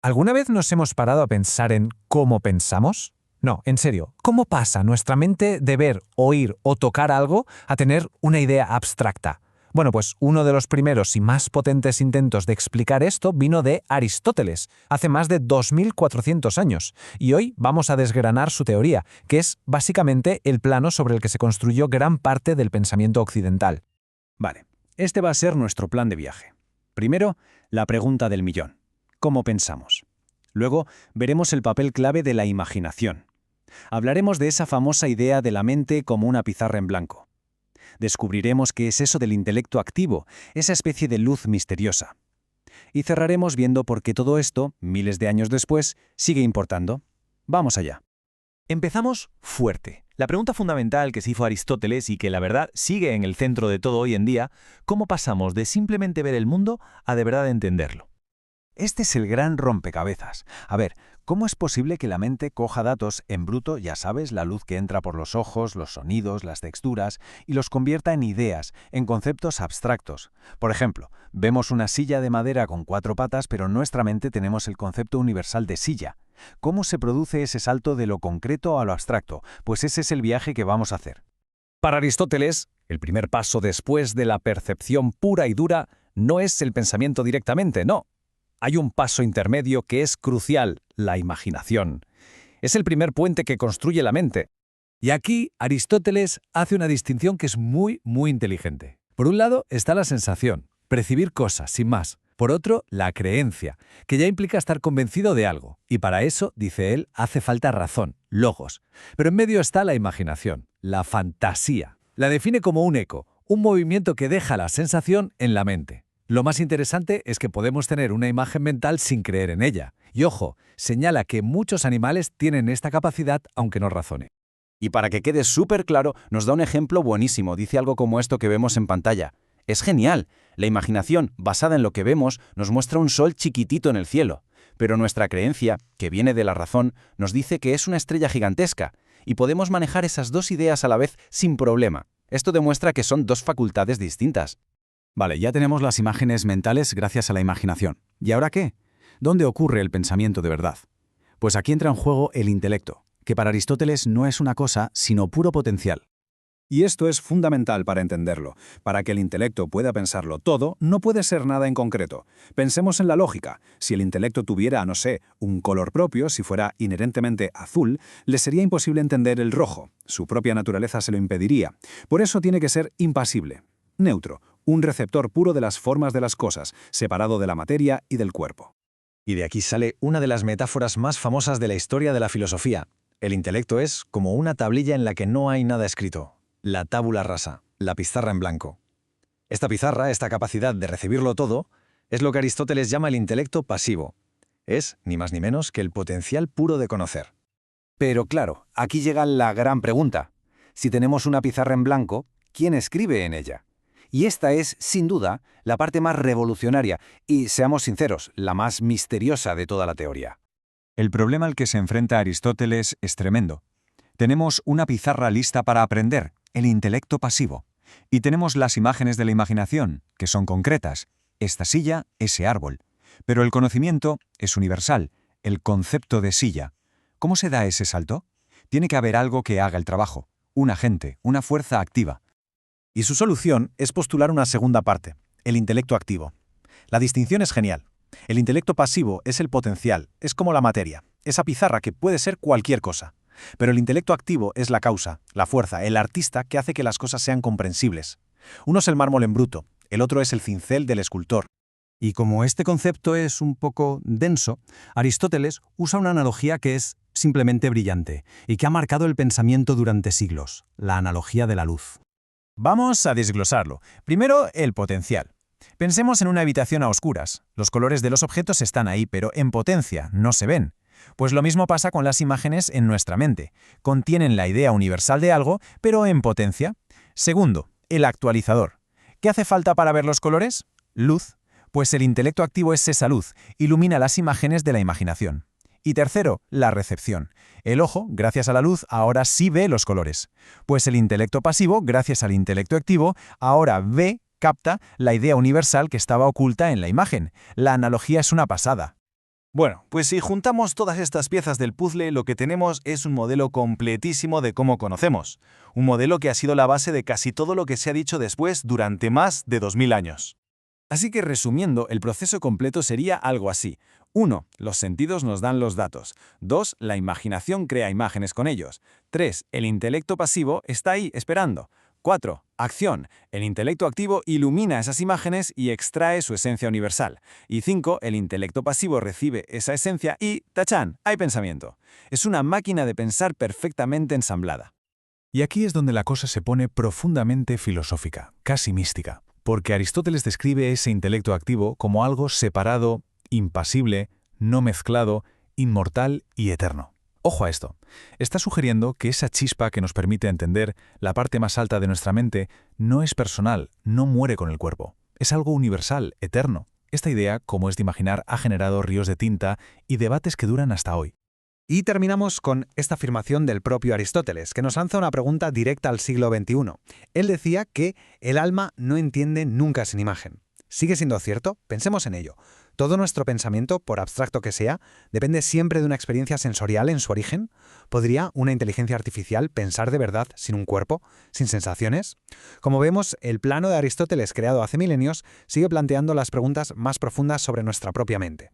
¿Alguna vez nos hemos parado a pensar en cómo pensamos? No, en serio, ¿cómo pasa nuestra mente de ver, oír o tocar algo a tener una idea abstracta? Bueno, pues uno de los primeros y más potentes intentos de explicar esto vino de Aristóteles, hace más de 2400 años, y hoy vamos a desgranar su teoría, que es básicamente el plano sobre el que se construyó gran parte del pensamiento occidental. Vale, este va a ser nuestro plan de viaje. Primero, la pregunta del millón. ¿Cómo pensamos? Luego, veremos el papel clave de la imaginación. Hablaremos de esa famosa idea de la mente como una pizarra en blanco. Descubriremos qué es eso del intelecto activo, esa especie de luz misteriosa. Y cerraremos viendo por qué todo esto, miles de años después, sigue importando. Vamos allá. Empezamos fuerte. La pregunta fundamental que se hizo Aristóteles y que la verdad sigue en el centro de todo hoy en día, ¿cómo pasamos de simplemente ver el mundo a de verdad entenderlo? Este es el gran rompecabezas. A ver, ¿cómo es posible que la mente coja datos en bruto, ya sabes, la luz que entra por los ojos, los sonidos, las texturas, y los convierta en ideas, en conceptos abstractos? Por ejemplo, vemos una silla de madera con 4 patas, pero en nuestra mente tenemos el concepto universal de silla. ¿Cómo se produce ese salto de lo concreto a lo abstracto? Pues ese es el viaje que vamos a hacer. Para Aristóteles, el primer paso después de la percepción pura y dura no es el pensamiento directamente, no. Hay un paso intermedio que es crucial, la imaginación. Es el primer puente que construye la mente. Y aquí Aristóteles hace una distinción que es muy inteligente. Por un lado está la sensación, percibir cosas, sin más. Por otro, la creencia, que ya implica estar convencido de algo. Y para eso, dice él, hace falta razón, logos. Pero en medio está la imaginación, la fantasía. La define como un eco, un movimiento que deja la sensación en la mente. Lo más interesante es que podemos tener una imagen mental sin creer en ella. Y ojo, señala que muchos animales tienen esta capacidad aunque no razone. Y para que quede súper claro, nos da un ejemplo buenísimo. Dice algo como esto que vemos en pantalla. Es genial. La imaginación, basada en lo que vemos, nos muestra un sol chiquitito en el cielo. Pero nuestra creencia, que viene de la razón, nos dice que es una estrella gigantesca. Y podemos manejar esas dos ideas a la vez sin problema. Esto demuestra que son dos facultades distintas. Vale, ya tenemos las imágenes mentales gracias a la imaginación. ¿Y ahora qué? ¿Dónde ocurre el pensamiento de verdad? Pues aquí entra en juego el intelecto, que para Aristóteles no es una cosa, sino puro potencial. Y esto es fundamental para entenderlo. Para que el intelecto pueda pensarlo todo, no puede ser nada en concreto. Pensemos en la lógica. Si el intelecto tuviera, no sé, un color propio, si fuera inherentemente azul, le sería imposible entender el rojo. Su propia naturaleza se lo impediría. Por eso tiene que ser impasible. Neutro, un receptor puro de las formas de las cosas, separado de la materia y del cuerpo. Y de aquí sale una de las metáforas más famosas de la historia de la filosofía. El intelecto es como una tablilla en la que no hay nada escrito. La tabula rasa, la pizarra en blanco. Esta pizarra, esta capacidad de recibirlo todo, es lo que Aristóteles llama el intelecto pasivo. Es, ni más ni menos, que el potencial puro de conocer. Pero claro, aquí llega la gran pregunta. Si tenemos una pizarra en blanco, ¿quién escribe en ella? Y esta es, sin duda, la parte más revolucionaria y, seamos sinceros, la más misteriosa de toda la teoría. El problema al que se enfrenta Aristóteles es tremendo. Tenemos una pizarra lista para aprender, el intelecto pasivo. Y tenemos las imágenes de la imaginación, que son concretas, esta silla, ese árbol. Pero el conocimiento es universal, el concepto de silla. ¿Cómo se da ese salto? Tiene que haber algo que haga el trabajo, un agente, una fuerza activa. Y su solución es postular una segunda parte, el intelecto activo. La distinción es genial. El intelecto pasivo es el potencial, es como la materia, esa pizarra que puede ser cualquier cosa. Pero el intelecto activo es la causa, la fuerza, el artista que hace que las cosas sean comprensibles. Uno es el mármol en bruto, el otro es el cincel del escultor. Y como este concepto es un poco denso, Aristóteles usa una analogía que es simplemente brillante y que ha marcado el pensamiento durante siglos, la analogía de la luz. Vamos a desglosarlo. Primero, el potencial. Pensemos en una habitación a oscuras. Los colores de los objetos están ahí, pero en potencia, no se ven. Pues lo mismo pasa con las imágenes en nuestra mente. Contienen la idea universal de algo, pero en potencia. Segundo, el actualizador. ¿Qué hace falta para ver los colores? Luz. Pues el intelecto activo es esa luz, ilumina las imágenes de la imaginación. Y tercero, la recepción. El ojo, gracias a la luz, ahora sí ve los colores. Pues el intelecto pasivo, gracias al intelecto activo, ahora ve, capta la idea universal que estaba oculta en la imagen. La analogía es una pasada. Bueno, pues si juntamos todas estas piezas del puzzle, lo que tenemos es un modelo completísimo de cómo conocemos. Un modelo que ha sido la base de casi todo lo que se ha dicho después durante más de 2000 años. Así que resumiendo, el proceso completo sería algo así. 1. Los sentidos nos dan los datos. 2. La imaginación crea imágenes con ellos. 3. El intelecto pasivo está ahí esperando. 4. Acción. El intelecto activo ilumina esas imágenes y extrae su esencia universal. Y 5. El intelecto pasivo recibe esa esencia y, ¡tachán!, hay pensamiento. Es una máquina de pensar perfectamente ensamblada. Y aquí es donde la cosa se pone profundamente filosófica, casi mística, porque Aristóteles describe ese intelecto activo como algo separado, impasible, no mezclado, inmortal y eterno. Ojo a esto. Está sugiriendo que esa chispa que nos permite entender la parte más alta de nuestra mente no es personal, no muere con el cuerpo. Es algo universal, eterno. Esta idea, como es de imaginar, ha generado ríos de tinta y debates que duran hasta hoy. Y terminamos con esta afirmación del propio Aristóteles, que nos lanza una pregunta directa al siglo XXI. Él decía que el alma no entiende nunca sin imagen. ¿Sigue siendo cierto? Pensemos en ello. ¿Todo nuestro pensamiento, por abstracto que sea, depende siempre de una experiencia sensorial en su origen? ¿Podría una inteligencia artificial pensar de verdad sin un cuerpo, sin sensaciones? Como vemos, el plano de Aristóteles creado hace milenios sigue planteando las preguntas más profundas sobre nuestra propia mente.